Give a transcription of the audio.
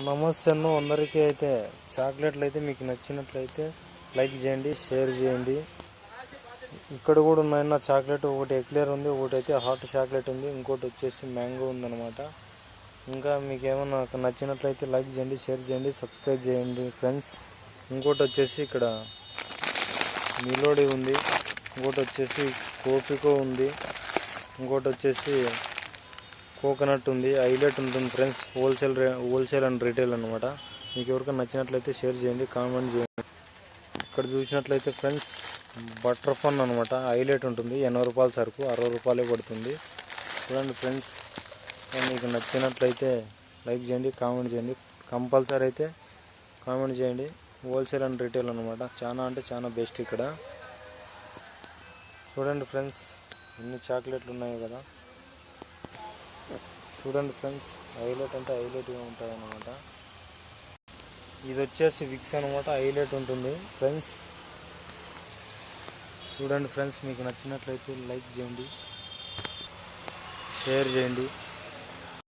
నమస్తే అన్న అందరికీ. అయితే చాక్లెట్లు అయితే మీకు నచ్చినట్లయితే లైక్ చేయండి, షేర్ చేయండి. ఇక్కడ కూడా ఉన్నాయన్న చాక్లెట్. ఒకటి ఎక్లేర్ ఉంది, ఒకటి అయితే హాట్ చాక్లెట్ ఉంది, ఇంకోటి వచ్చేసి మ్యాంగో ఉందన్నమాట. ఇంకా మీకు ఏమన్నా నచ్చినట్లయితే లైక్ చేయండి, షేర్ చేయండి, సబ్స్క్రైబ్ చేయండి ఫ్రెండ్స్. ఇంకోటి వచ్చేసి ఇక్కడ మిలోడీ ఉంది, ఇంకోటి వచ్చేసి కోపికో ఉంది, ఇంకోటి వచ్చేసి కోకోనట్ ఉంది, హైలైట్ ఉంటుంది ఫ్రెండ్స్. హోల్సేల్ అండ్ రీటైల్ అనమాట. మీకు ఎవరికైనా నచ్చినట్లయితే షేర్ చేయండి, కామెంట్ చేయండి. ఇక్కడ చూసినట్లయితే ఫ్రెండ్స్ బటర్ ఫన్ అనమాట, హైలైట్ ఉంటుంది. 80 రూపాయల సరుకు 60 రూపాయలే పడుతుంది. చూడండి ఫ్రెండ్స్, మీకు నచ్చినట్లయితే లైక్ చేయండి, కామెంట్ చేయండి. కంపల్సరీ అయితే కామెంట్ చేయండి. హోల్సేల్ అండ్ రీటైల్ అనమాట. చాలా అంటే చాలా బెస్ట్ ఇక్కడ. చూడండి ఫ్రెండ్స్ ఎన్ని చాక్లెట్లు ఉన్నాయి కదా. చూడండి ఫ్రెండ్స్, హైలైట్ అంటే హైలైట్గా ఉంటుంది అన్నమాట. ఇది వచ్చేసి విక్స్ అనమాట, హైలైట్ ఉంటుంది ఫ్రెండ్స్. చూడండి ఫ్రెండ్స్, మీకు నచ్చినట్లయితే లైక్ చేయండి, షేర్ చేయండి.